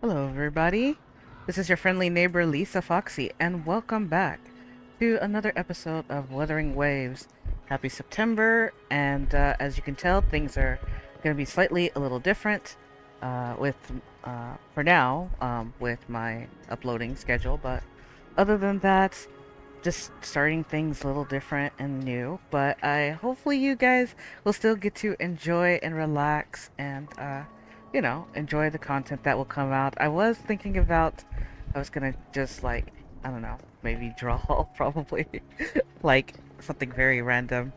Hello, everybody. This is your friendly neighbor Lisa Foxy, and welcome back to another episode of Wuthering Waves. Happy September, and as you can tell, things are going to be slightly a little different with, for now, with my uploading schedule. But other than that, just starting things a little different and new. But hopefully you guys will still get to enjoy and relax and enjoy the content that will come out. I was thinking about I was gonna just I don't know, maybe draw probably like something very random.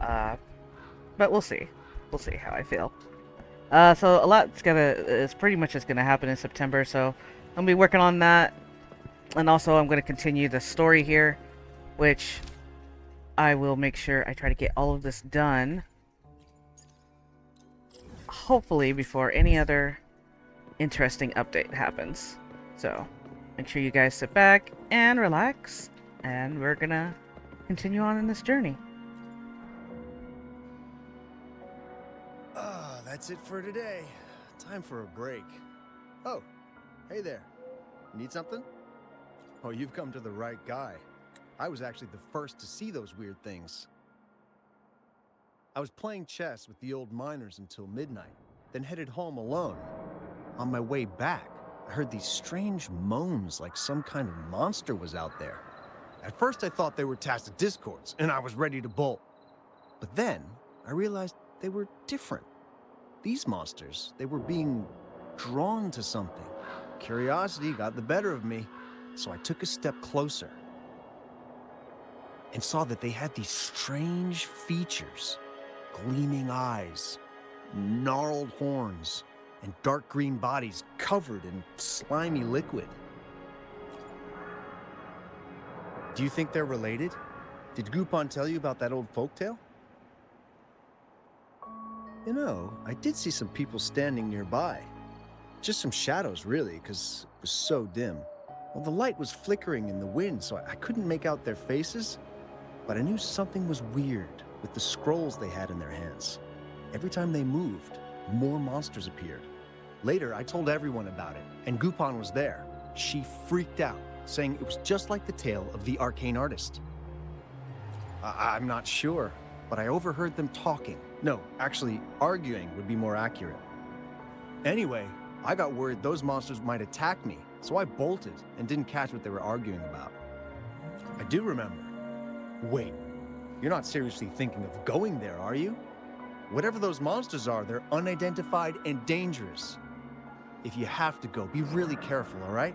Uh but we'll see. We'll see how I feel. So a lot's gonna is pretty much just gonna happen in September, so I'll be working on that. And also I'm gonna continue the story here, which I will make sure I try to get all of this done. Hopefully before any other interesting update happens. So make sure you guys sit back and relax, and we're gonna continue on in this journey. That's it for today. Time for a break. Oh, hey there. Need something? Oh, you've come to the right guy. I was actually the first to see those weird things. I was playing chess with the old miners until midnight, then headed home alone. On my way back, I heard these strange moans like some kind of monster was out there. At first I thought they were Tacit Discords, and I was ready to bolt. But then, I realized they were different. These monsters, they were being drawn to something. Curiosity got the better of me, so I took a step closer and saw that they had these strange features. Gleaming eyes, gnarled horns, and dark green bodies covered in slimy liquid. Do you think they're related? Did Goopon tell you about that old folktale? You know, I did see some people standing nearby. Just some shadows, really, because it was so dim. Well, the light was flickering in the wind, so I couldn't make out their faces, but I knew something was weird with the scrolls they had in their hands. Every time they moved, more monsters appeared. Later, I told everyone about it, and Goopon was there. She freaked out, saying it was just like the tale of the arcane artist. I'm not sure, but I overheard them talking. No, actually, arguing would be more accurate. Anyway, I got worried those monsters might attack me, so I bolted and didn't catch what they were arguing about. I do remember. Wait, you're not seriously thinking of going there, are you? Whatever those monsters are, they're unidentified and dangerous. If you have to go, be really careful, all right?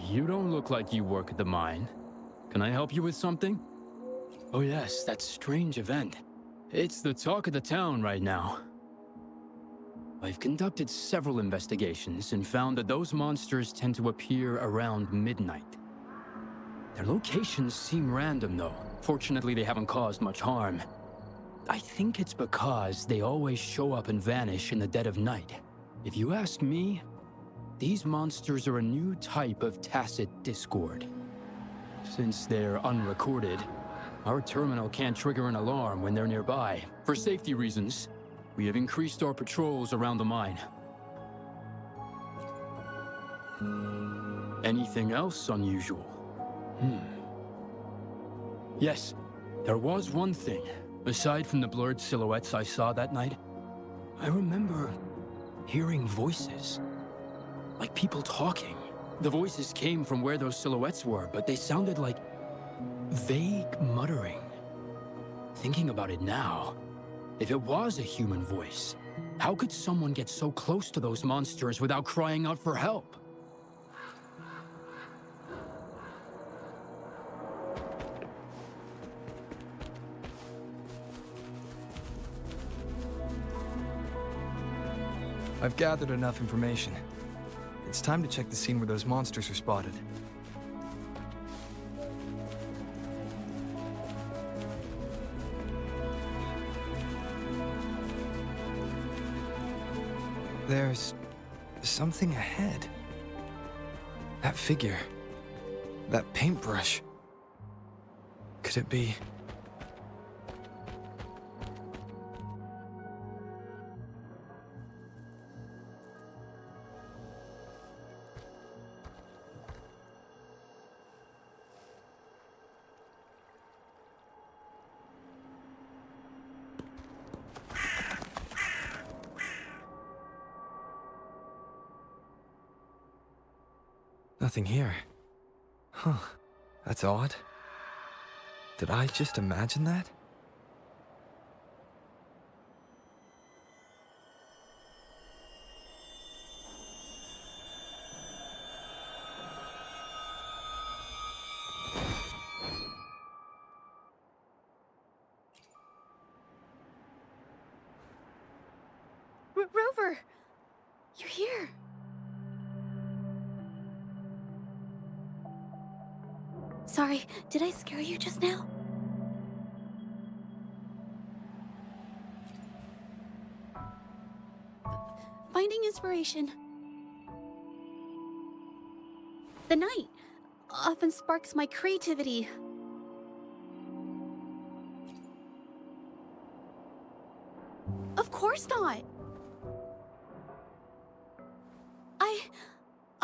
You don't look like you work at the mine. Can I help you with something? Oh yes, that strange event. It's the talk of the town right now. I've conducted several investigations and found that those monsters tend to appear around midnight. Their locations seem random though. Fortunately, they haven't caused much harm. I think it's because they always show up and vanish in the dead of night. If you ask me, these monsters are a new type of Tacit Discord. Since they're unrecorded, our terminal can't trigger an alarm when they're nearby. For safety reasons, we have increased our patrols around the mine. Anything else unusual? Yes, there was one thing. Aside from the blurred silhouettes I saw that night, I remember hearing voices. Like people talking. The voices came from where those silhouettes were, but they sounded like vague muttering. Thinking about it now, if it was a human voice, how could someone get so close to those monsters without crying out for help? I've gathered enough information. It's time to check the scene where those monsters were spotted. There's something ahead. That figure. That paintbrush. Could it be... Nothing here. Huh. That's odd. Did I just imagine that? Rover! You're here! Sorry, did I scare you just now? Finding inspiration. The night often sparks my creativity. Of course not!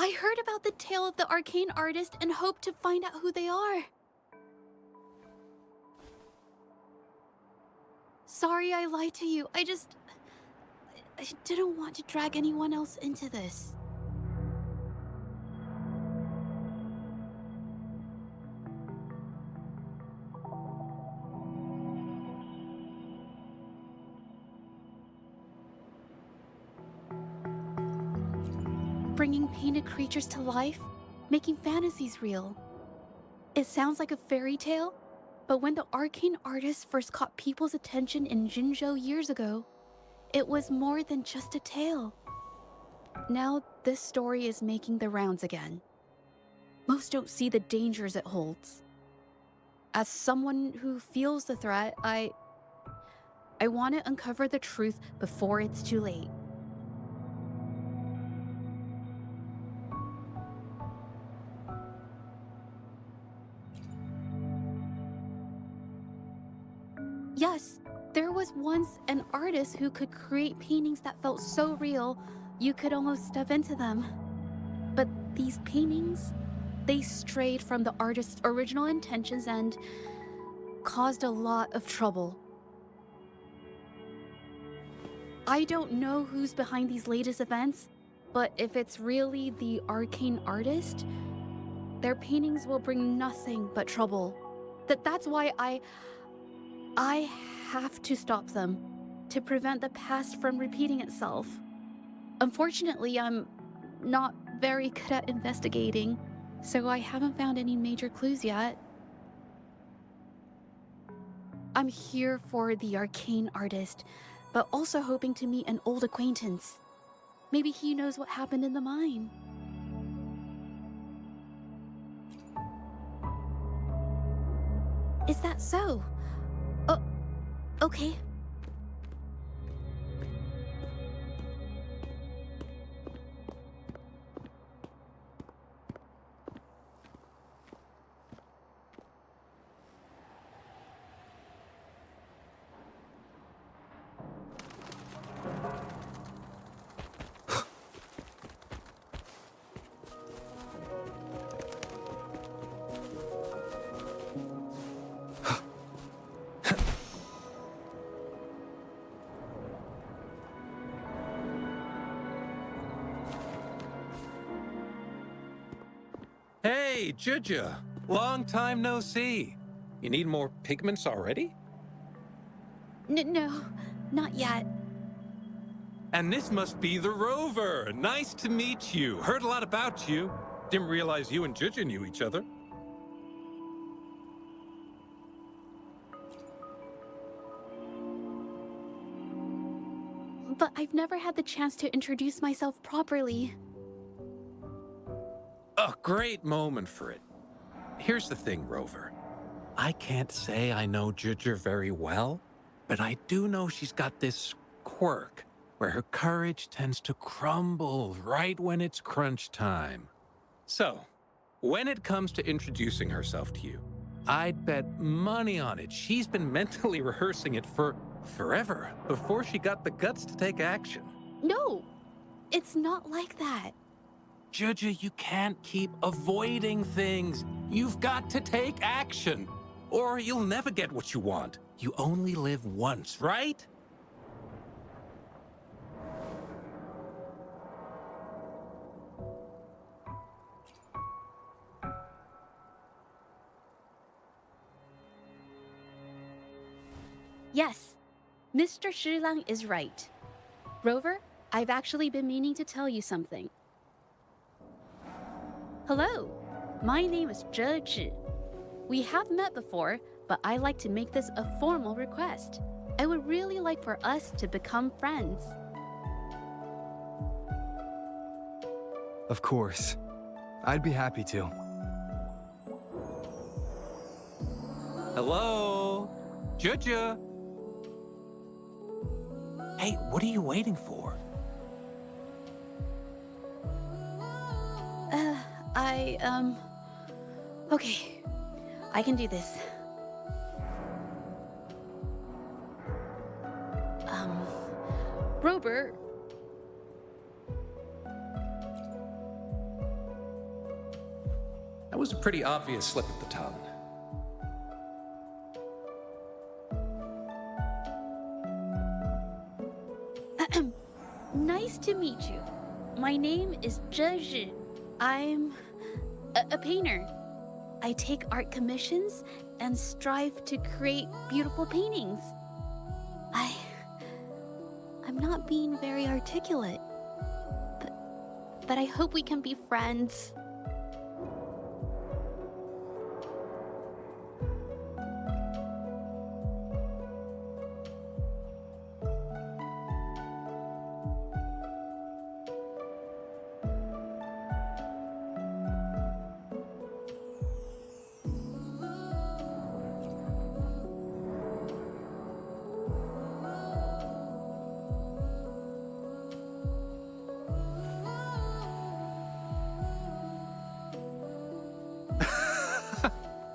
I heard about the tale of the arcane artist and hoped to find out who they are. Sorry I lied to you. I didn't want to drag anyone else into this. Bringing painted creatures to life, making fantasies real. It sounds like a fairy tale, but when the arcane artist first caught people's attention in Jinzhou years ago, it was more than just a tale. Now this story is making the rounds again. Most don't see the dangers it holds. As someone who feels the threat, I want to uncover the truth before it's too late. Yes, there was once an artist who could create paintings that felt so real, you could almost step into them. But these paintings, they strayed from the artist's original intentions and caused a lot of trouble. I don't know who's behind these latest events, but if it's really the arcane artist, their paintings will bring nothing but trouble. That's why I have to stop them, to prevent the past from repeating itself. Unfortunately, I'm not very good at investigating, so I haven't found any major clues yet. I'm here for the arcane artist, but also hoping to meet an old acquaintance. Maybe he knows what happened in the mine. Is that so? Okay. Hey, Juju. Long time no see. You need more pigments already? No, not yet. And this must be the Rover. Nice to meet you. Heard a lot about you. Didn't realize you and Juju knew each other. But I've never had the chance to introduce myself properly. A great moment for it. Here's the thing, Rover. I can't say I know Juju very well, but I do know she's got this quirk. where her courage tends to crumble right when it's crunch time. So, when it comes to introducing herself to you, I'd bet money on it she's been mentally rehearsing it for forever before she got the guts to take action. No, it's not like that. Juju, you can't keep avoiding things. You've got to take action, or you'll never get what you want. You only live once, right? Yes, Mr. Shilang is right. Rover, I've actually been meaning to tell you something. Hello, my name is Zhe Zhi. We have met before, but I like to make this a formal request. I would really like for us to become friends. Of course. I'd be happy to. Hello? Juju? Hey, what are you waiting for? Okay. I can do this. Rover. That was a pretty obvious slip of the tongue. Nice to meet you. My name is Zhe Zhi. I'm a painter. I take art commissions and strive to create beautiful paintings. I'm not being very articulate, but I hope we can be friends.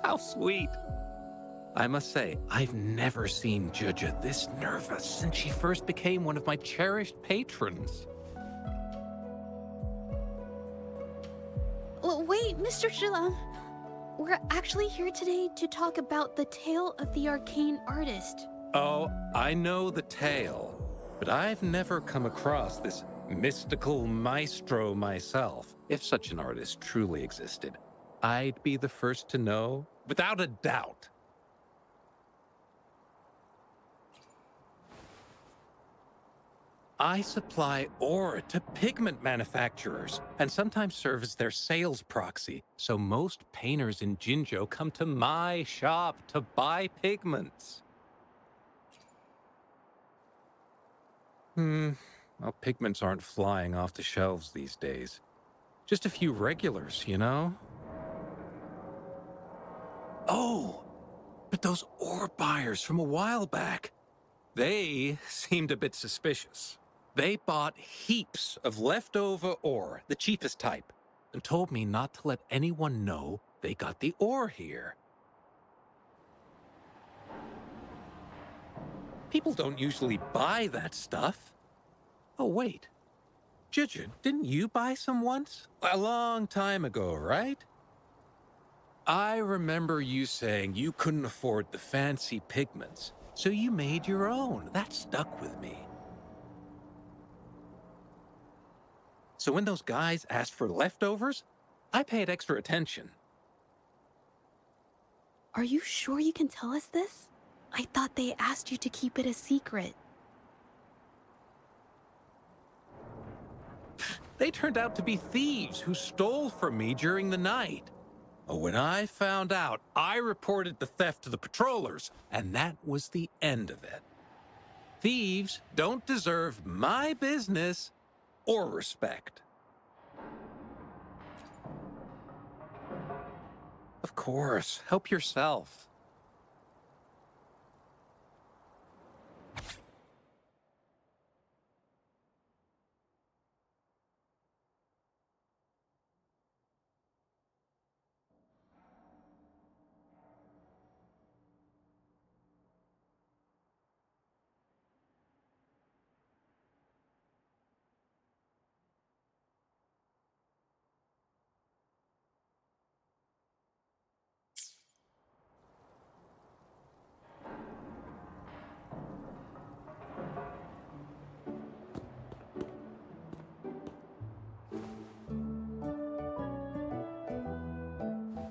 How sweet. I must say, I've never seen Juju this nervous since she first became one of my cherished patrons. Well, wait, Mr. Shilang. We're actually here today to talk about the tale of the arcane artist. Oh, I know the tale, but I've never come across this mystical maestro myself. If such an artist truly existed, I'd be the first to know, without a doubt. I supply ore to pigment manufacturers and sometimes serve as their sales proxy, so most painters in Jinzhou come to my shop to buy pigments. Well, pigments aren't flying off the shelves these days. Just a few regulars, you know? Oh, but those ore buyers from a while back, they seemed a bit suspicious. They bought heaps of leftover ore, the cheapest type, and told me not to let anyone know they got the ore here. People don't usually buy that stuff. Oh, wait. Juju, didn't you buy some once? A long time ago, right? I remember you saying you couldn't afford the fancy pigments, so you made your own. That stuck with me. So when those guys asked for leftovers, I paid extra attention. Are you sure you can tell us this? I thought they asked you to keep it a secret. They turned out to be thieves who stole from me during the night. When I found out, I reported the theft to the patrollers, and that was the end of it. Thieves don't deserve my business or respect. Of course, help yourself.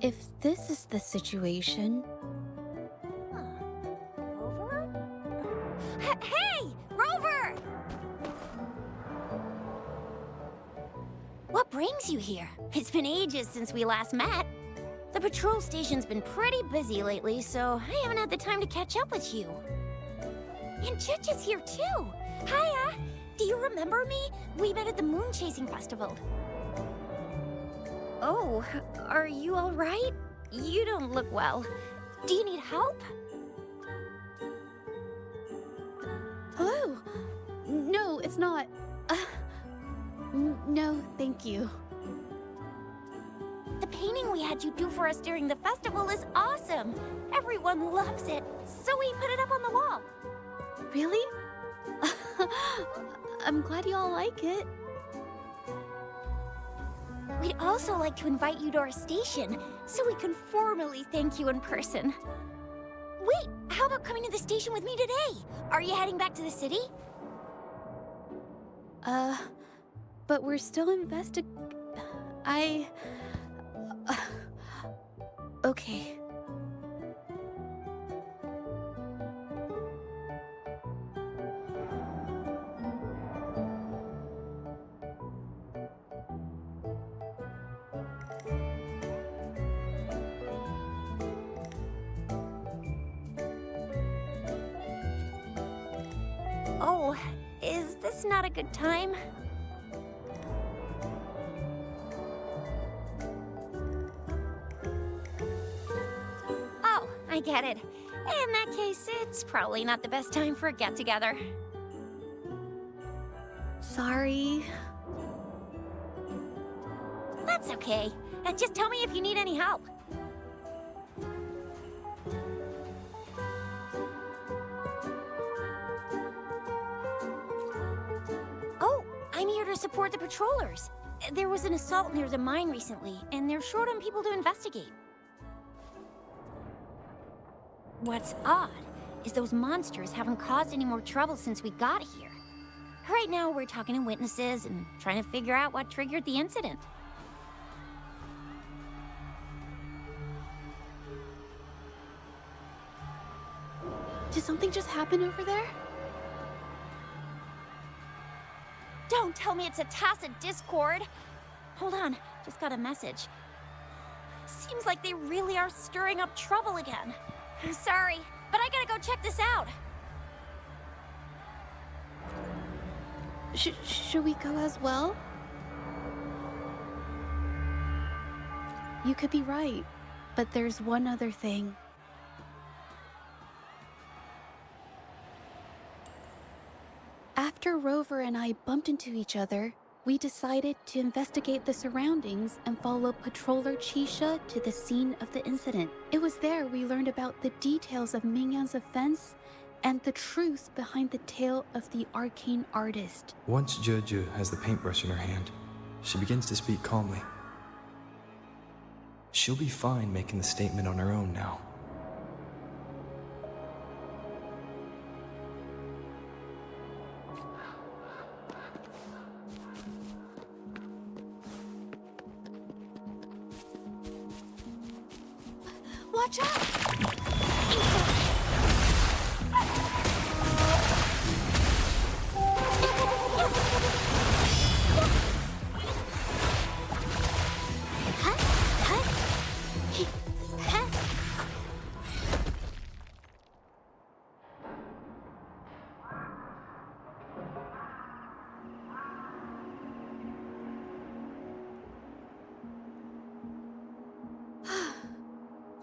If this is the situation... Rover? Hey! Rover! What brings you here? It's been ages since we last met. The patrol station's been pretty busy lately, so I haven't had the time to catch up with you. And Chich is here too. Hiya! Do you remember me? We met at the Moon Chasing Festival. Oh, are you all right? You don't look well. Do you need help? Hello? No, it's not. No, thank you. The painting we had you do for us during the festival is awesome. Everyone loves it, so we put it up on the wall. Really? I'm glad you all like it. We'd also like to invite you to our station, so we can formally thank you in person. Wait, how about coming to the station with me today? Are you heading back to the city? But we're still okay. Oh, is this not a good time? Oh, I get it. In that case, it's probably not the best time for a get-together. Sorry. That's okay. Just tell me if you need any help. Oh, I'm here to support the patrollers. There was an assault near the mine recently, and they're short on people to investigate. What's odd is those monsters haven't caused any more trouble since we got here. Right now, we're talking to witnesses and trying to figure out what triggered the incident. Did something just happen over there? Don't tell me it's a tacit discord. Hold on, just got a message. Seems like they really are stirring up trouble again. Sorry, but I gotta go check this out. Should we go as well? You could be right, but there's one other thing. After Rover and I bumped into each other, we decided to investigate the surroundings and follow Patroller Chisha to the scene of the incident. It was there we learned about the details of Mingyan's offense and the truth behind the tale of the arcane artist. Once Juju has the paintbrush in her hand, she begins to speak calmly. She'll be fine making the statement on her own now. Watch out!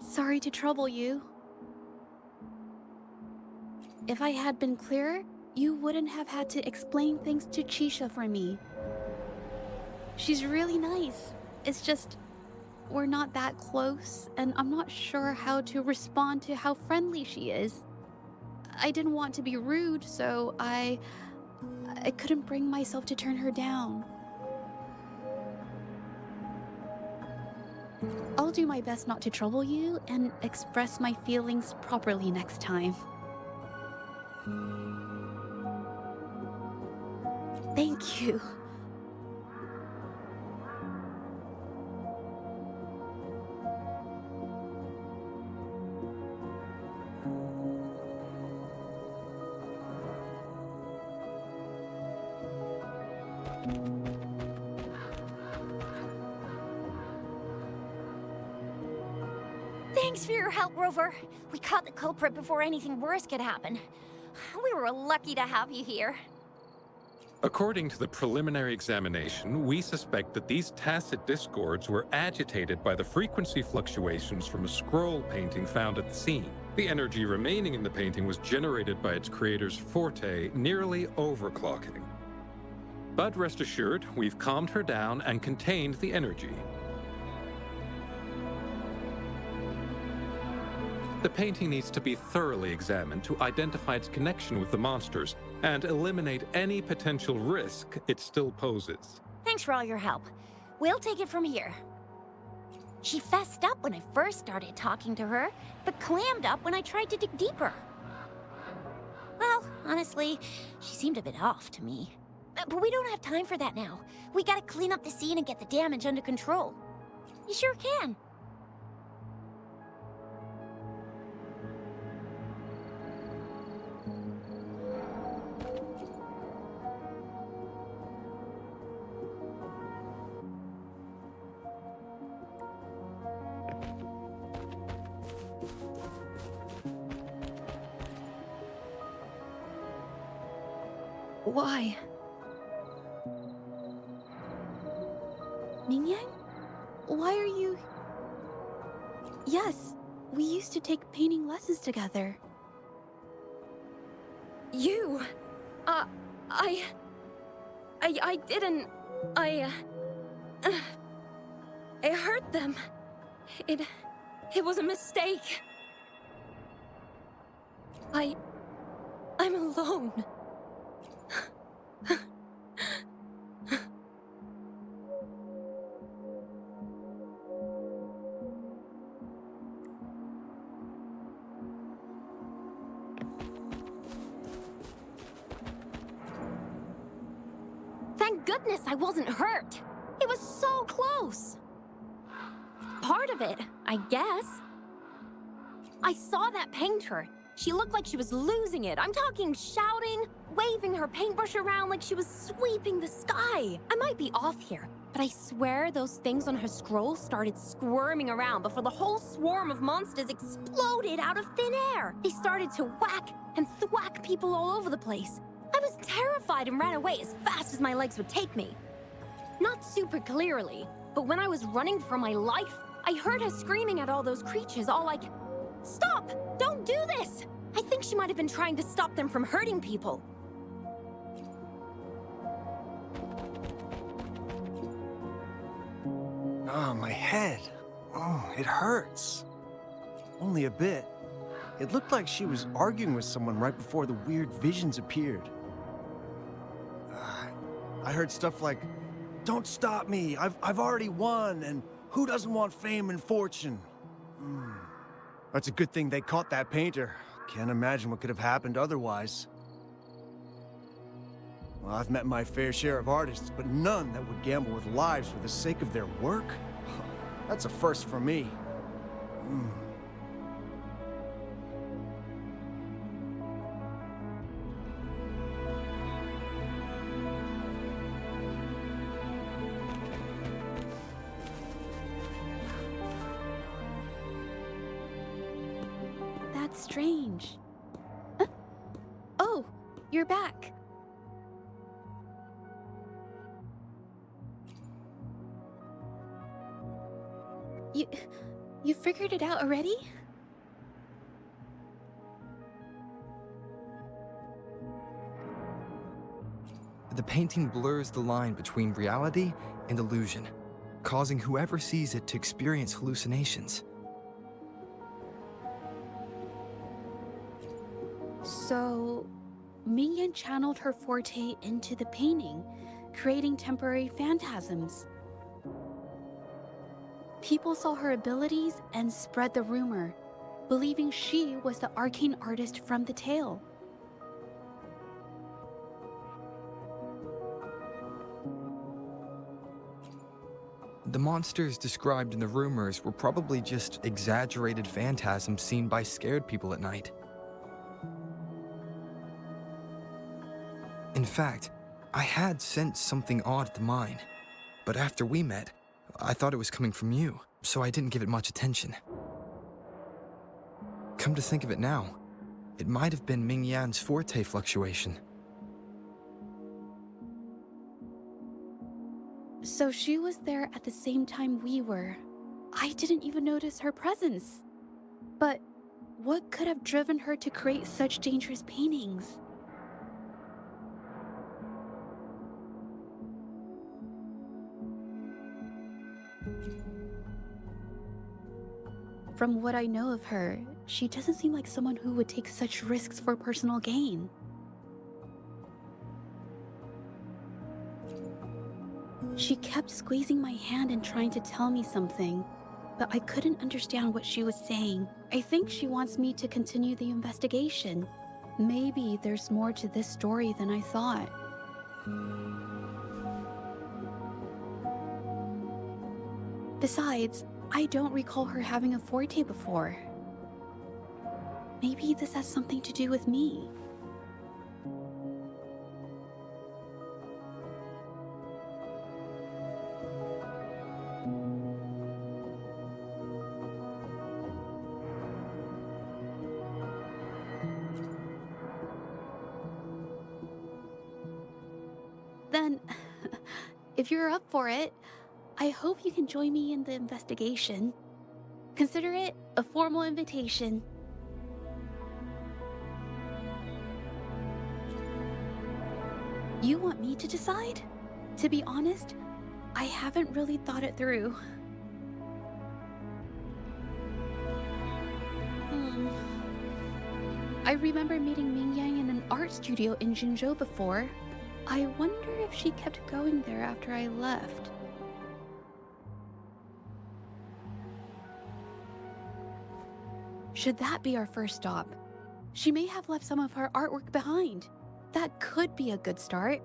Sorry to trouble you. If I had been clearer, you wouldn't have had to explain things to Chisha for me. She's really nice. It's just, we're not that close, and I'm not sure how to respond to how friendly she is. I didn't want to be rude, so I couldn't bring myself to turn her down. I'll do my best not to trouble you and express my feelings properly next time. Thank you. Thanks for your help, Rover. We caught the culprit before anything worse could happen. We were lucky to have you here. According to the preliminary examination, we suspect that these tacit discords were agitated by the frequency fluctuations from a scroll painting found at the scene. The energy remaining in the painting was generated by its creator's forte, nearly overclocking. But rest assured, we've calmed her down and contained the energy. The painting needs to be thoroughly examined to identify its connection with the monsters and eliminate any potential risk it still poses. Thanks for all your help. We'll take it from here. She fessed up when I first started talking to her, but clammed up when I tried to dig deeper. Well, honestly, she seemed a bit off to me. But we don't have time for that now. We gotta clean up the scene and get the damage under control. You sure can. Why? Mingyang? Why are you... Yes, we used to take painting lessons together. You... I didn't... I hurt them. It was a mistake. I'm alone. Thank goodness I wasn't hurt. It was so close. Part of it, I guess. I saw that painter. She looked like she was losing it. I'm talking shouting, waving her paintbrush around like she was sweeping the sky. I might be off here, but I swear those things on her scroll started squirming around before the whole swarm of monsters exploded out of thin air. They started to whack and thwack people all over the place. I was terrified and ran away as fast as my legs would take me. Not super clearly, but when I was running for my life, I heard her screaming at all those creatures, all like, "Stop! Don't do this!" I think she might have been trying to stop them from hurting people. Oh, my head. Oh, it hurts. Only a bit. It looked like she was arguing with someone right before the weird visions appeared. I heard stuff like, "Don't stop me, I've already won," and "Who doesn't want fame and fortune?" That's a good thing they caught that painter. Can't imagine what could have happened otherwise. Well, I've met my fair share of artists, but none that would gamble with lives for the sake of their work. That's a first for me. That's strange. Oh, you're back. You figured it out already? The painting blurs the line between reality and illusion, causing whoever sees it to experience hallucinations. So, Mingyan channeled her forte into the painting, creating temporary phantasms. People saw her abilities and spread the rumor, believing she was the arcane artist from the tale. The monsters described in the rumors were probably just exaggerated phantasms seen by scared people at night. In fact, I had sensed something odd at the mine, but after we met, I thought it was coming from you, so I didn't give it much attention. Come to think of it now, it might have been Ming Yan's forte fluctuation. So she was there at the same time we were. I didn't even notice her presence. But what could have driven her to create such dangerous paintings? From what I know of her, she doesn't seem like someone who would take such risks for personal gain. She kept squeezing my hand and trying to tell me something, but I couldn't understand what she was saying. I think she wants me to continue the investigation. Maybe there's more to this story than I thought. Besides, I don't recall her having a forte before. Maybe this has something to do with me. Then, if you're up for it, I hope you can join me in the investigation. Consider it a formal invitation. You want me to decide? To be honest, I haven't really thought it through. I remember meeting Ming Yang in an art studio in Jinzhou before. I wonder if she kept going there after I left. Should that be our first stop? She may have left some of her artwork behind. That could be a good start.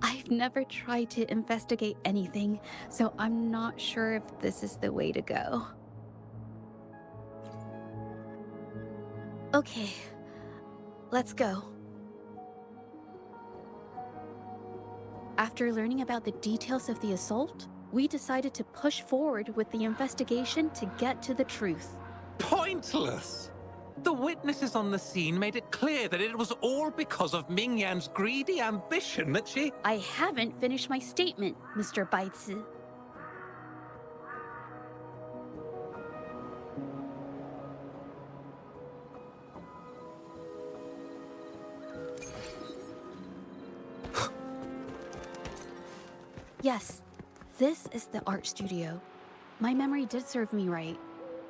I've never tried to investigate anything, so I'm not sure if this is the way to go. Okay, let's go. After learning about the details of the assault, we decided to push forward with the investigation to get to the truth. Pointless! The witnesses on the scene made it clear that it was all because of Ming Yan's greedy ambition that she... I haven't finished my statement, Mr. Baizi. Yes, this is the art studio. My memory did serve me right.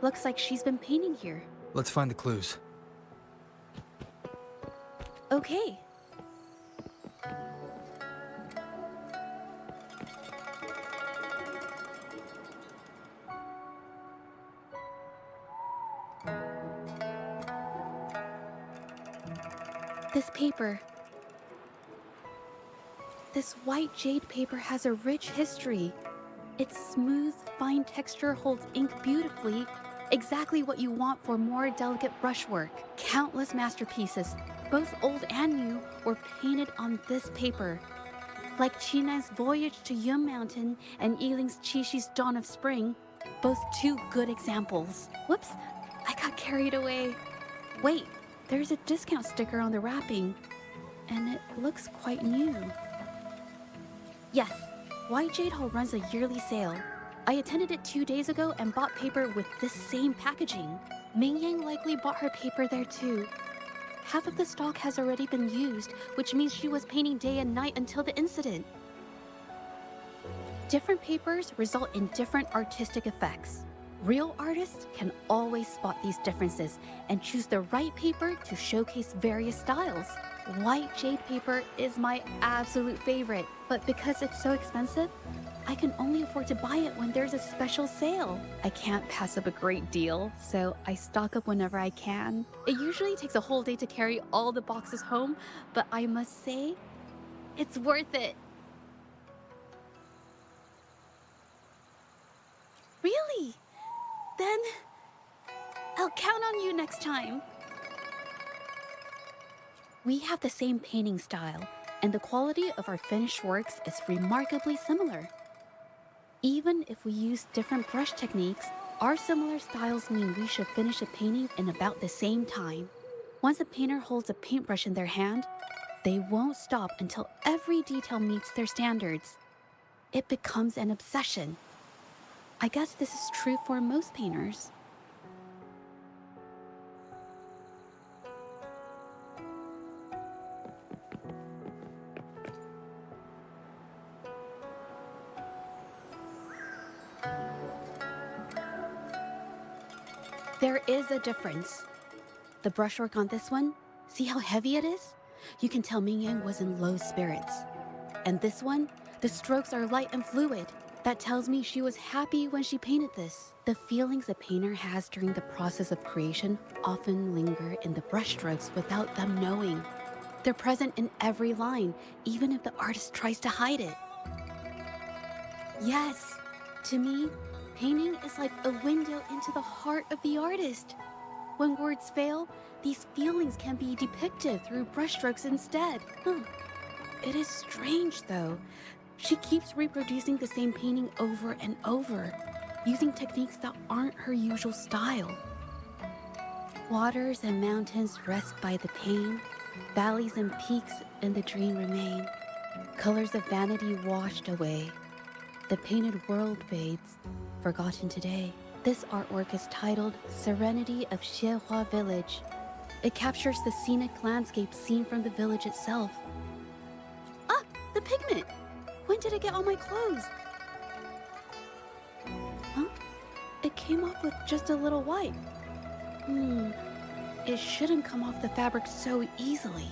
Looks like she's been painting here. Let's find the clues. Okay. This paper. This white jade paper has a rich history. Its smooth, fine texture holds ink beautifully, exactly what you want for more delicate brushwork. Countless masterpieces, both old and new, were painted on this paper. Like Qinai's Voyage to Yun Mountain and Yiling's Qixu's Dawn of Spring, both two good examples. Whoops, I got carried away. Wait, there's a discount sticker on the wrapping, and it looks quite new. Yes, White Jade Hall runs a yearly sale. I attended it 2 days ago and bought paper with this same packaging. Ming Yang likely bought her paper there too. Half of the stock has already been used, which means she was painting day and night until the incident. Different papers result in different artistic effects. Real artists can always spot these differences and choose the right paper to showcase various styles. White jade paper is my absolute favorite, but because it's so expensive, I can only afford to buy it when there's a special sale. I can't pass up a great deal, so I stock up whenever I can. It usually takes a whole day to carry all the boxes home, but I must say, it's worth it. Really? Then I'll count on you next time. We have the same painting style, and the quality of our finished works is remarkably similar. Even if we use different brush techniques, our similar styles mean we should finish a painting in about the same time. Once a painter holds a paintbrush in their hand, they won't stop until every detail meets their standards. It becomes an obsession. I guess this is true for most painters. There is a difference. The brushwork on this one, see how heavy it is? You can tell Ming Yang was in low spirits. And this one, the strokes are light and fluid. That tells me she was happy when she painted this. The feelings a painter has during the process of creation often linger in the brushstrokes without them knowing. They're present in every line, even if the artist tries to hide it. Yes, to me, painting is like a window into the heart of the artist. When words fail, these feelings can be depicted through brushstrokes instead. It is strange, though. She keeps reproducing the same painting over and over, using techniques that aren't her usual style. Waters and mountains rest by the pain, valleys and peaks in the dream remain. Colors of vanity washed away. The painted world fades, forgotten today. This artwork is titled Serenity of Xiehua Village. It captures the scenic landscape seen from the village itself. Ah, the pigment! When did it get on my clothes? Huh? It came off with just a little white. It shouldn't come off the fabric so easily.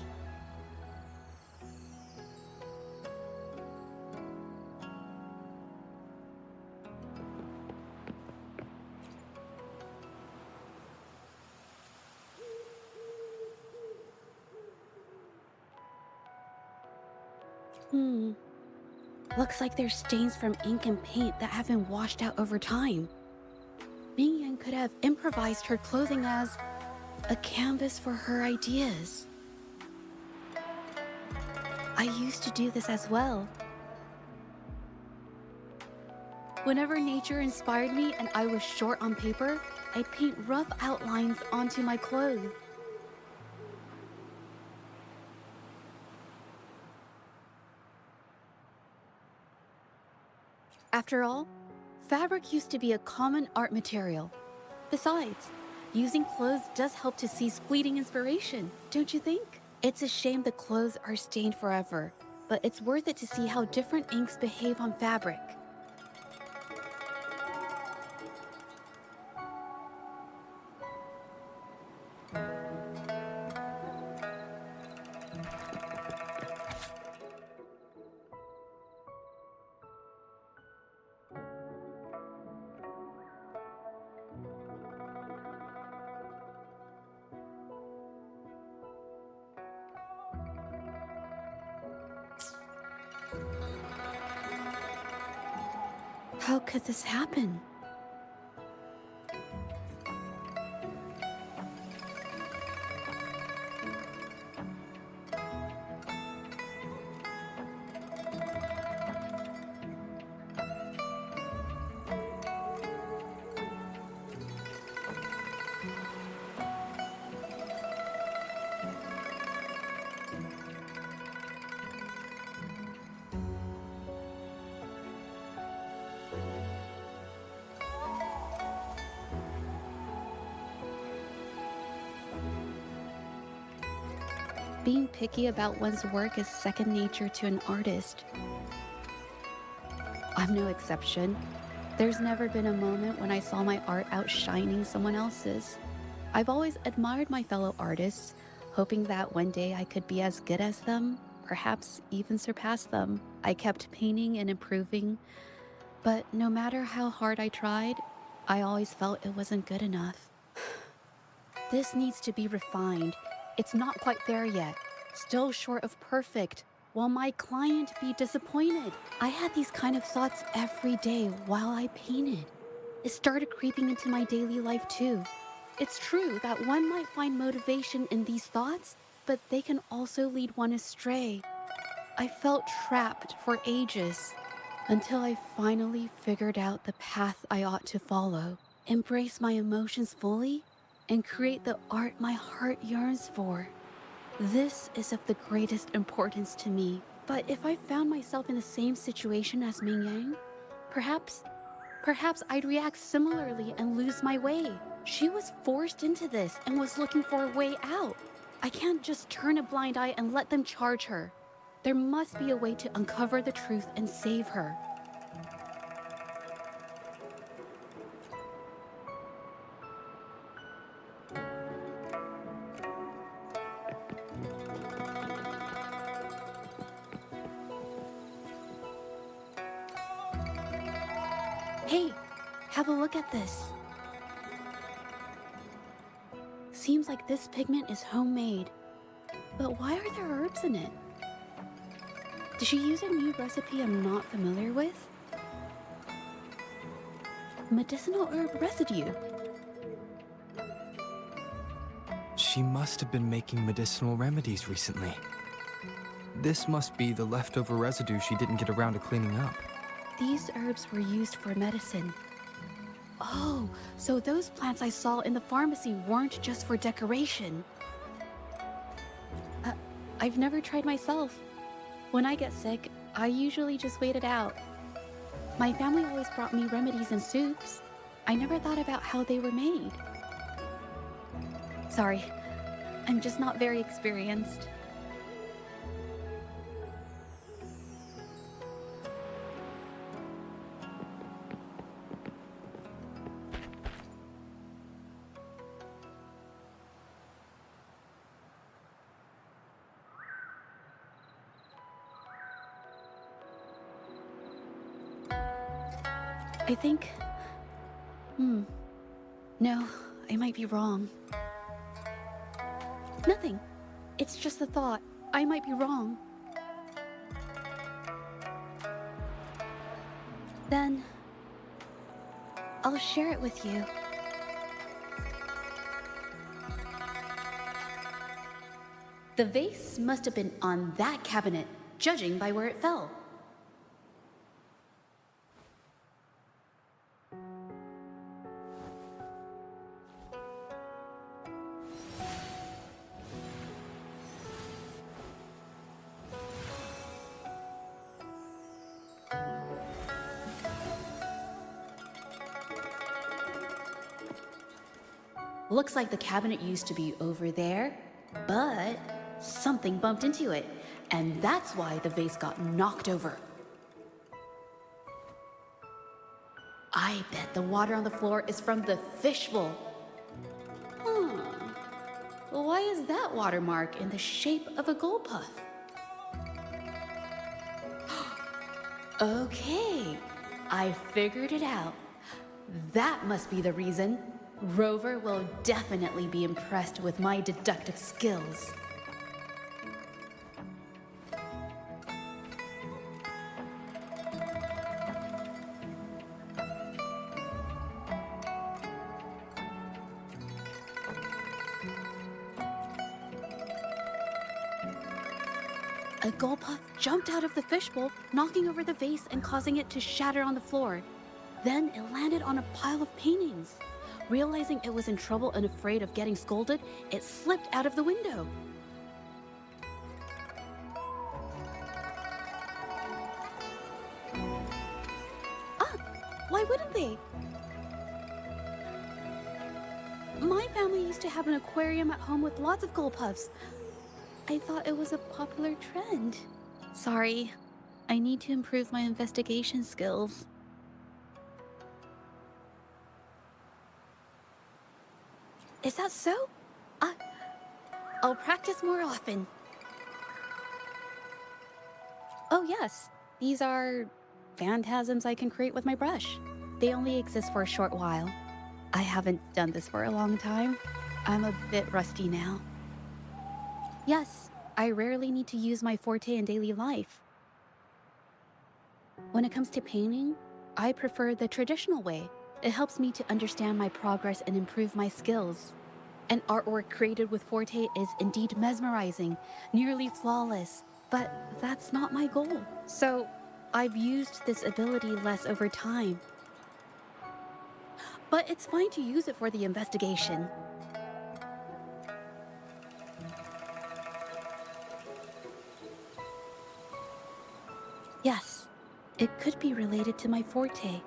Looks like there's stains from ink and paint that have been washed out over time. Ming Yan could have improvised her clothing as a canvas for her ideas. I used to do this as well. Whenever nature inspired me and I was short on paper, I'd paint rough outlines onto my clothes. After all, fabric used to be a common art material. Besides, using clothes does help to seize fleeting inspiration, don't you think? It's a shame the clothes are stained forever, but it's worth it to see how different inks behave on fabric. How could this happen? Being picky about one's work is second nature to an artist. I'm no exception. There's never been a moment when I saw my art outshining someone else's. I've always admired my fellow artists, hoping that one day I could be as good as them, perhaps even surpass them. I kept painting and improving, but no matter how hard I tried, I always felt it wasn't good enough. This needs to be refined. It's not quite there yet. Still short of perfect. Will my client be disappointed? I had these kind of thoughts every day while I painted. It started creeping into my daily life too. It's true that one might find motivation in these thoughts, but they can also lead one astray. I felt trapped for ages until I finally figured out the path I ought to follow, embrace my emotions fully, and create the art my heart yearns for. This is of the greatest importance to me, but if I found myself in the same situation as Ming Yang, perhaps I'd react similarly and lose my way. She was forced into this and was looking for a way out. I can't just turn a blind eye and let them charge her. There must be a way to uncover the truth and save her. Hey, have a look at this. Seems like this pigment is homemade. But why are there herbs in it? Did she use a new recipe I'm not familiar with? Medicinal herb residue. She must have been making medicinal remedies recently. This must be the leftover residue she didn't get around to cleaning up. These herbs were used for medicine. Oh, so those plants I saw in the pharmacy weren't just for decoration. I've never tried myself. When I get sick, I usually just wait it out. My family always brought me remedies and soups. I never thought about how they were made. Sorry, I'm just not very experienced. I think... No, I might be wrong. Nothing. It's just a thought. I might be wrong. Then... I'll share it with you. The vase must have been on that cabinet, judging by where it fell. Looks like the cabinet used to be over there, but something bumped into it, and that's why the vase got knocked over. I bet the water on the floor is from the fishbowl. Why is that watermark in the shape of a gold puff? Okay, I figured it out. That must be the reason. Rover will definitely be impressed with my deductive skills. A gold puff jumped out of the fishbowl, knocking over the vase and causing it to shatter on the floor. Then it landed on a pile of paintings. Realizing it was in trouble and afraid of getting scolded, it slipped out of the window. Why wouldn't they? My family used to have an aquarium at home with lots of gold puffs. I thought it was a popular trend. Sorry, I need to improve my investigation skills. Is that so? I'll practice more often. Oh yes, these are phantasms I can create with my brush. They only exist for a short while. I haven't done this for a long time. I'm a bit rusty now. Yes, I rarely need to use my forte in daily life. When it comes to painting, I prefer the traditional way. It helps me to understand my progress and improve my skills. An artwork created with Forte is indeed mesmerizing, nearly flawless, but that's not my goal. So, I've used this ability less over time. But it's fine to use it for the investigation. Yes, it could be related to my Forte.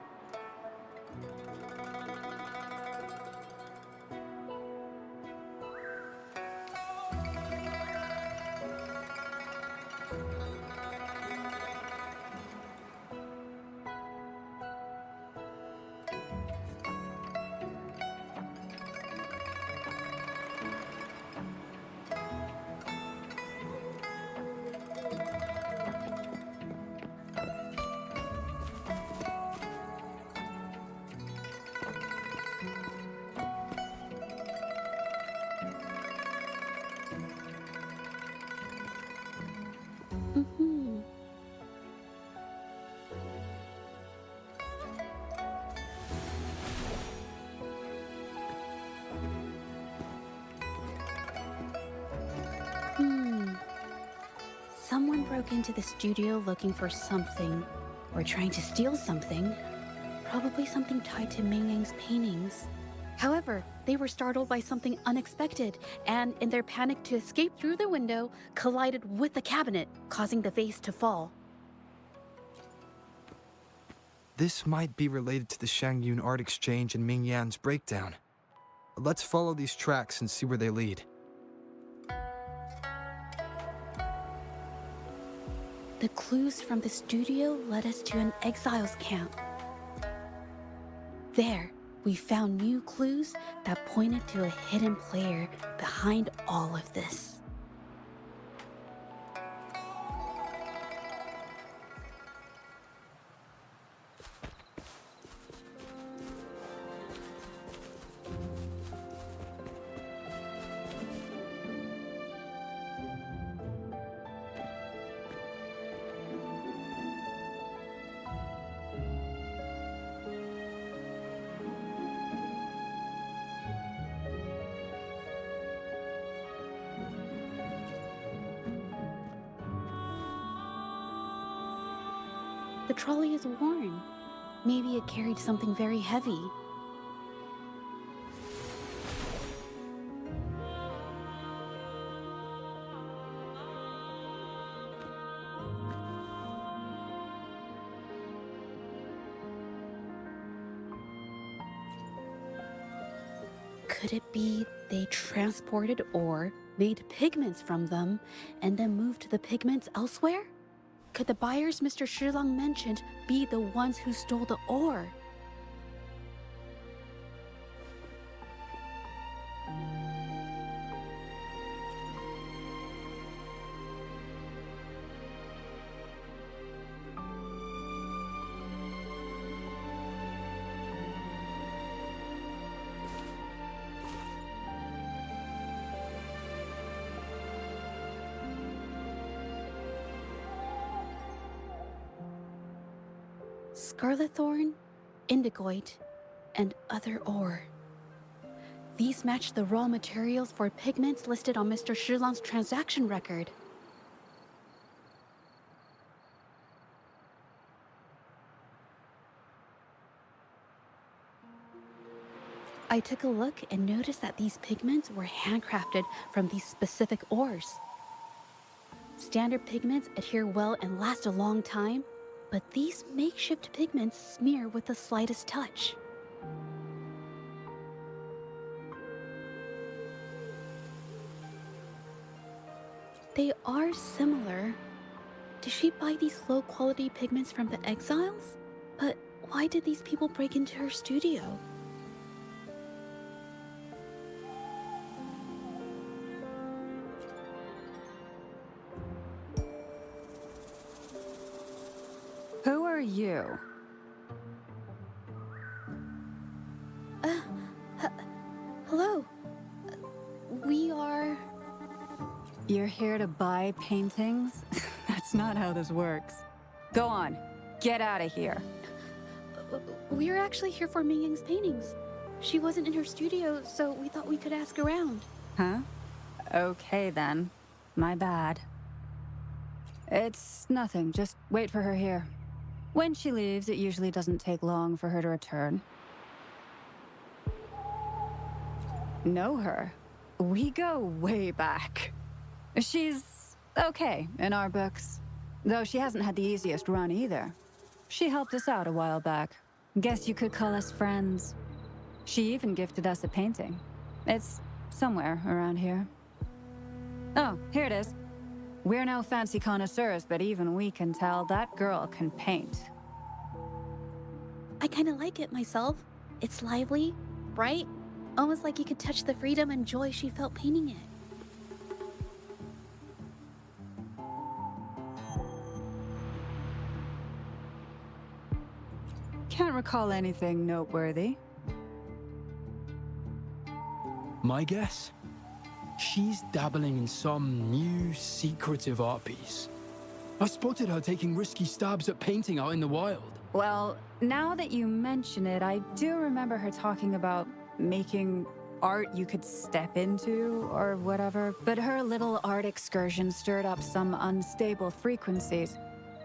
Mhm. Someone broke into the studio looking for something, or trying to steal something. Probably something tied to Ming Yang's paintings. However, they were startled by something unexpected, and in their panic to escape through the window, collided with the cabinet, causing the vase to fall. This might be related to the Shangyun art exchange and Ming Yan's breakdown. Let's follow these tracks and see where they lead. The clues from the studio led us to an exiles camp. There, we found new clues that pointed to a hidden player behind all of this. The trolley is worn. Maybe it carried something very heavy. Could it be they transported ore, made pigments from them, and then moved the pigments elsewhere? Could the buyers Mr. Shilang mentioned be the ones who stole the ore? Scarlet thorn, indigoite, and other ore. These match the raw materials for pigments listed on Mr. Shilang's transaction record. I took a look and noticed that these pigments were handcrafted from these specific ores. Standard pigments adhere well and last a long time, but these makeshift pigments smear with the slightest touch. They are similar. Did she buy these low-quality pigments from the exiles? But why did these people break into her studio? Who are you? Hello. We are... You're here to buy paintings? That's not how this works. Go on, get out of here. We're actually here for Ming Yang's paintings. She wasn't in her studio, so we thought we could ask around. Huh? Okay then. My bad. It's nothing, just wait for her here. When she leaves, it usually doesn't take long for her to return. Know her? We go way back. She's okay in our books. Though she hasn't had the easiest run either. She helped us out a while back. Guess you could call us friends. She even gifted us a painting. It's somewhere around here. Oh, here it is. We're no fancy connoisseurs, but even we can tell that girl can paint. I kinda like it myself. It's lively, bright, almost like you could touch the freedom and joy she felt painting it. Can't recall anything noteworthy. My guess? She's dabbling in some new secretive art piece. I spotted her taking risky stabs at painting out in the wild. Well, now that you mention it, I do remember her talking about making art you could step into or whatever, but her little art excursion stirred up some unstable frequencies.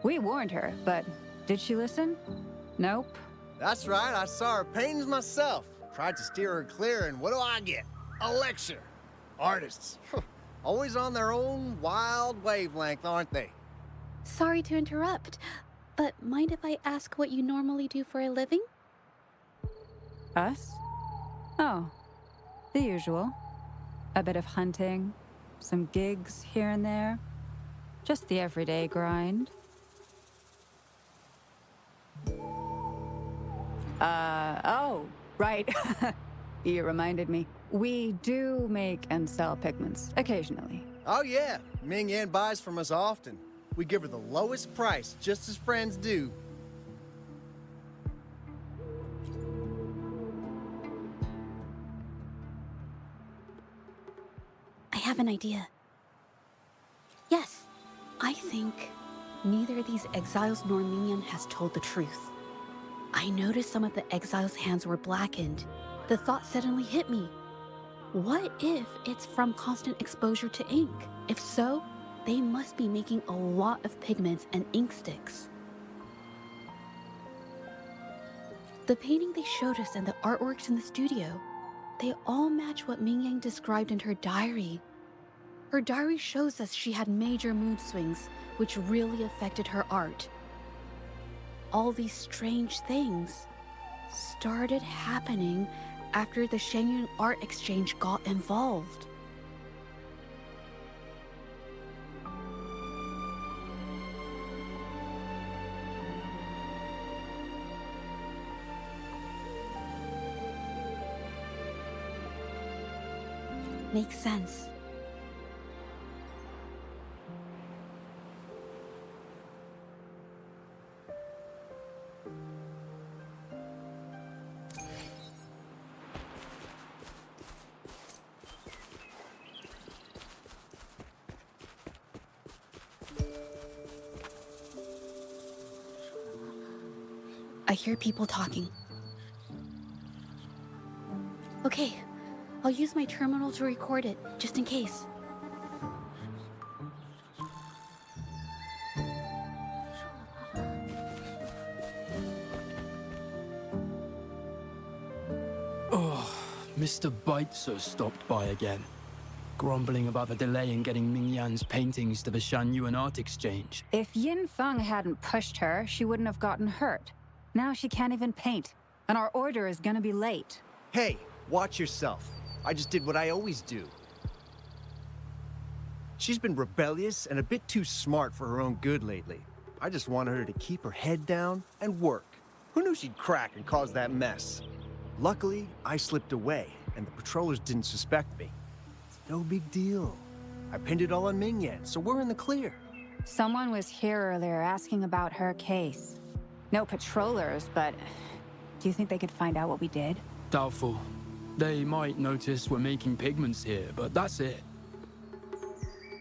We warned her, but did she listen? Nope. That's right, I saw her paintings myself. Tried to steer her clear, and what do I get? A lecture. Artists. Always on their own wild wavelength, aren't they? Sorry to interrupt, but mind if I ask what you normally do for a living? Us? Oh, the usual. A bit of hunting, some gigs here and there. Just the everyday grind. Oh, right. You reminded me. We do make and sell pigments, occasionally. Oh yeah, Ming Yan buys from us often. We give her the lowest price, just as friends do. I have an idea. Yes, I think neither of these exiles nor Minion has told the truth. I noticed some of the exiles' hands were blackened. The thought suddenly hit me. What if it's from constant exposure to ink? If so, they must be making a lot of pigments and ink sticks. The painting they showed us and the artworks in the studio, they all match what Ming Yang described in her diary. Her diary shows us she had major mood swings, which really affected her art. All these strange things started happening after the Shenyun Art Exchange got involved. Makes sense. I hear people talking. Okay, I'll use my terminal to record it, just in case. Oh, Mr. Beitzer stopped by again, grumbling about the delay in getting Ming Yan's paintings to the Shanyuan Art Exchange. If Yin Feng hadn't pushed her, she wouldn't have gotten hurt. Now she can't even paint, and our order is gonna be late. Hey, watch yourself. I just did what I always do. She's been rebellious and a bit too smart for her own good lately. I just wanted her to keep her head down and work. Who knew she'd crack and cause that mess? Luckily, I slipped away, and the patrollers didn't suspect me. It's no big deal. I pinned it all on Ming Yan, so we're in the clear. Someone was here earlier asking about her case. No patrollers, but do you think they could find out what we did? Doubtful. They might notice we're making pigments here, but that's it.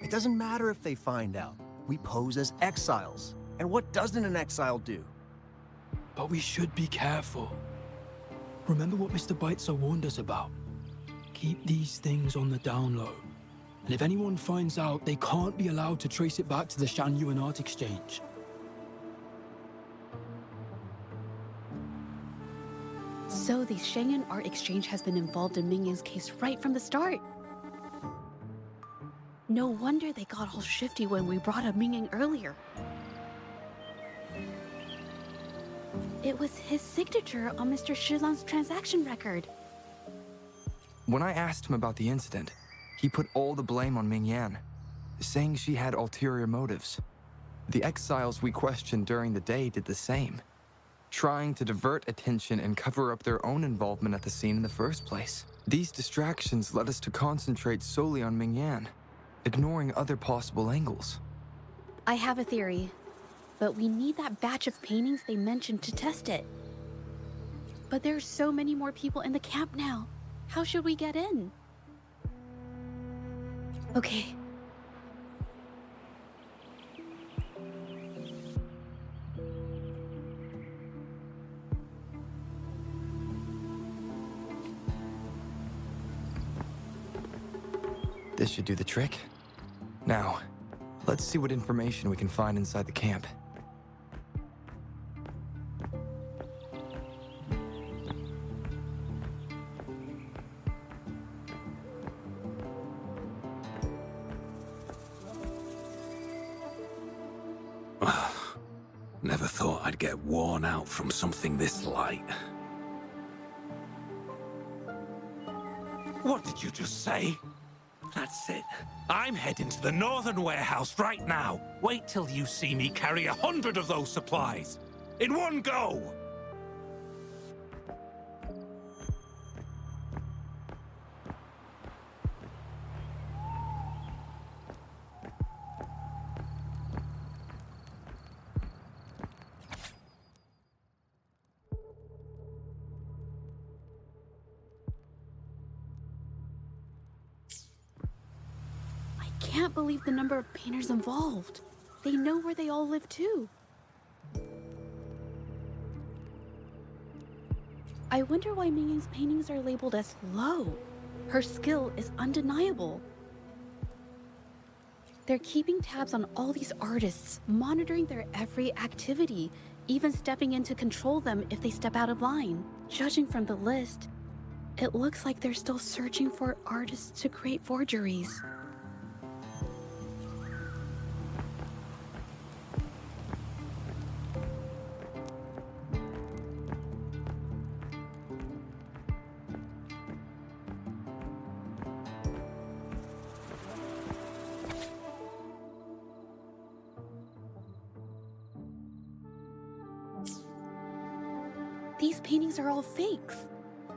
It doesn't matter if they find out. We pose as exiles. And what doesn't an exile do? But we should be careful. remember what Mr. Beitzer warned us about. Keep these things on the down low. And if anyone finds out, they can't be allowed to trace it back to the Shanyuan Art Exchange. So the Shangyun Art Exchange has been involved in Mingyang's case right from the start. No wonder they got all shifty when we brought up Mingyang earlier. It was his signature on Mr. Shilan's transaction record. When I asked him about the incident, he put all the blame on Mingyan, saying she had ulterior motives. The exiles we questioned during the day did the same, trying to divert attention and cover up their own involvement at the scene in the first place. These distractions led us to concentrate solely on Mingyan, ignoring other possible angles. I have a theory, but we need that batch of paintings they mentioned to test it. But there are so many more people in the camp now. How should we get in? Okay. This should do the trick. Now, let's see what information we can find inside the camp. Never thought I'd get worn out from something this light. What did you just say? That's it. I'm heading to the northern warehouse right now. Wait till you see me carry 100 of those supplies. In one go! I can't believe the number of painters involved. They know where they all live too. I wonder why Mingyang's paintings are labeled as low. Her skill is undeniable. They're keeping tabs on all these artists, monitoring their every activity, even stepping in to control them if they step out of line. Judging from the list, it looks like they're still searching for artists to create forgeries. These paintings are all fakes.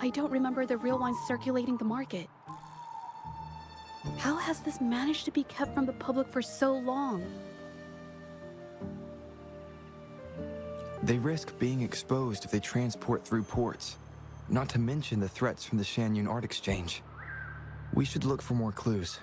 I don't remember the real ones circulating the market. How has this managed to be kept from the public for so long? They risk being exposed if they transport through ports, not to mention the threats from the Shanyun Art Exchange. We should look for more clues.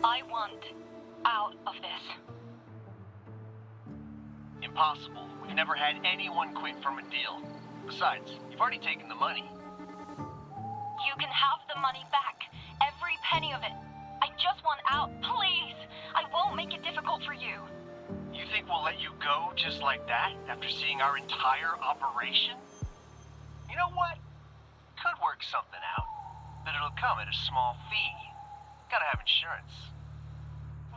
I want out of this. Impossible. We've never had anyone quit from a deal. Besides, you've already taken the money. You can have the money back. Every penny of it. I just want out, please. I won't make it difficult for you. You think we'll let you go just like that after seeing our entire operation? You know what? could work something out, but it'll come at a small fee. Gotta have insurance.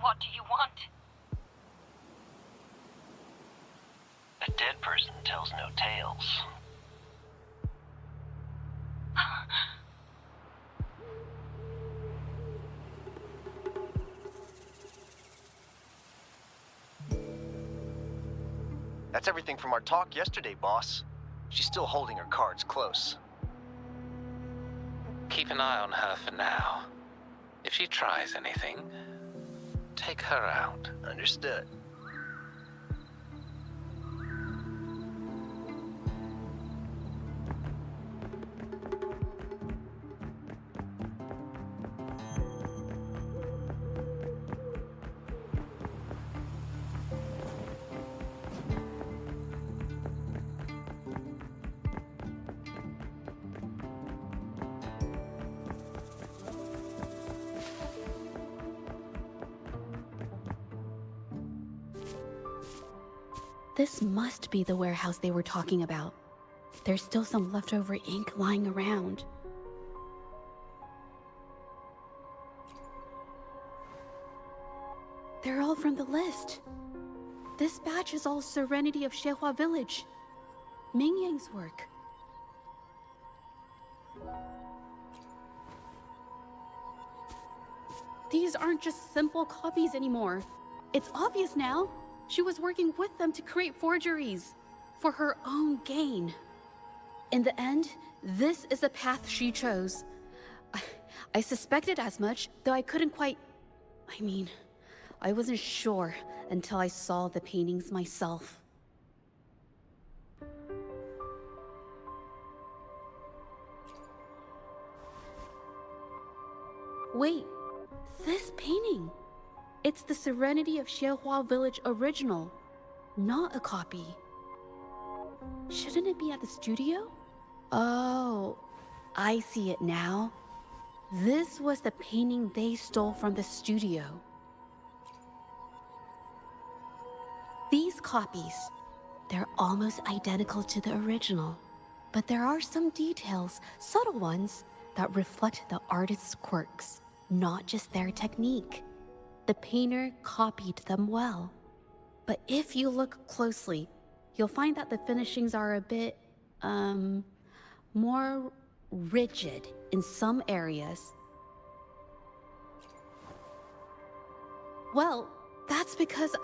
What do you want? A dead person tells no tales. That's everything from our talk yesterday, boss. She's still holding her cards close. Keep an eye on her for now. If she tries anything, take her out. Understood. This must be the warehouse they were talking about. There's still some leftover ink lying around. They're all from the list. This batch is all Serenity of Xehua Village. Ming Yang's work. These aren't just simple copies anymore. It's obvious now. She was working with them to create forgeries for her own gain. In the end, this is the path she chose. I suspected as much, though I couldn't quite... I wasn't sure until I saw the paintings myself. Wait, this painting... It's the Serenity of Xehua Village original, not a copy. Shouldn't it be at the studio? Oh, I see it now. This was the painting they stole from the studio. These copies, they're almost identical to the original, but there are some details, subtle ones, that reflect the artist's quirks, not just their technique. The painter copied them well. But if you look closely, you'll find that the finishings are a bit, more rigid in some areas. Well, that's because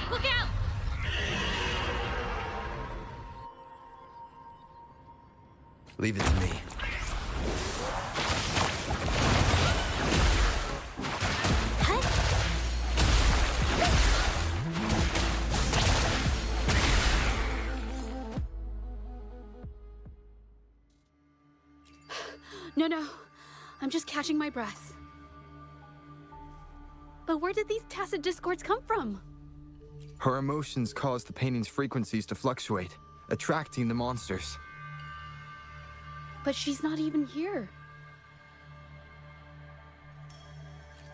Look out! Leave it to me. No. I'm just catching my breath. But where did these tacit discords come from? Her emotions caused the painting's frequencies to fluctuate, attracting the monsters. But she's not even here.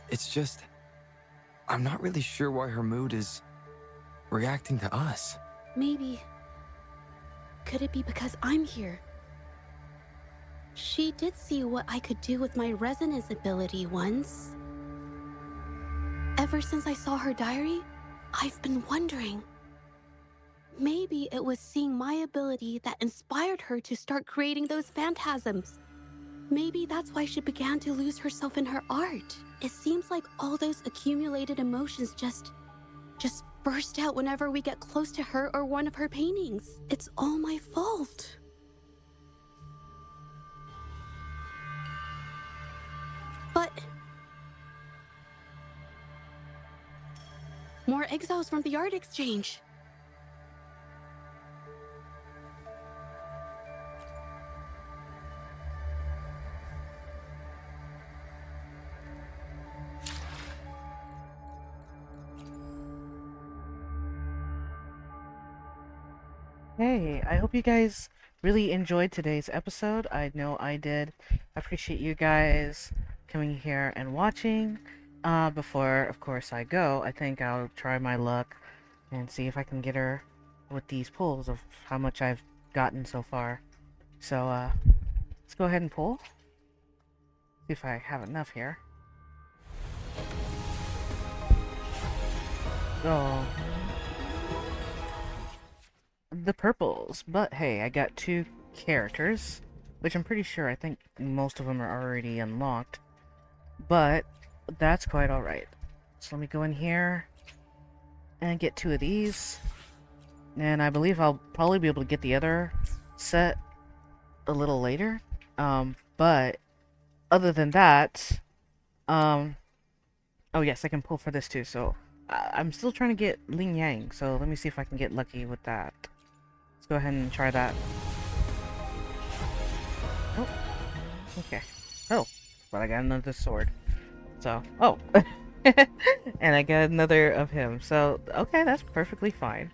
It's just... I'm not really sure why her mood is... reacting to us. Maybe... Could it be because I'm here? She did see what I could do with my resonance ability once. Ever since I saw her diary, I've been wondering. Maybe it was seeing my ability that inspired her to start creating those phantasms. Maybe that's why she began to lose herself in her art. It seems like all those accumulated emotions just burst out whenever we get close to her or one of her paintings. It's all my fault. But... more exiles from the art exchange. Hey, I hope you guys really enjoyed today's episode. I know I did. I appreciate you guys coming here and watching. Before, of course, I go, I think I'll try my luck and see if I can get her with these pulls of how much I've gotten so far. So, let's go ahead and pull. See if I have enough here. Oh. The purples. But hey, I got 2 characters, which I'm pretty sure I think most of them are already unlocked. But that's quite alright. So let me go in here and get 2 of these. And I believe I'll probably be able to get the other set a little later. But other than that, oh yes, I can pull for this too. So I'm still trying to get Ling Yang. So let me see if I can get lucky with that. Let's go ahead and try that. Oh, okay. Oh, but I got another sword. So, oh. And I got another of him. So, okay, that's perfectly fine.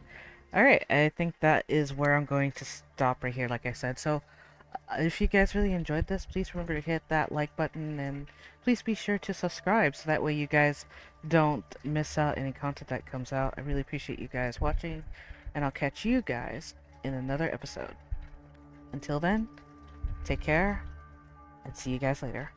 Alright, I think that is where I'm going to stop right here, like I said. So, if you guys really enjoyed this, please remember to hit that like button, and please be sure to subscribe so that way you guys don't miss out any content that comes out. I really appreciate you guys watching, and I'll catch you guys in another episode. Until then, take care, and see you guys later.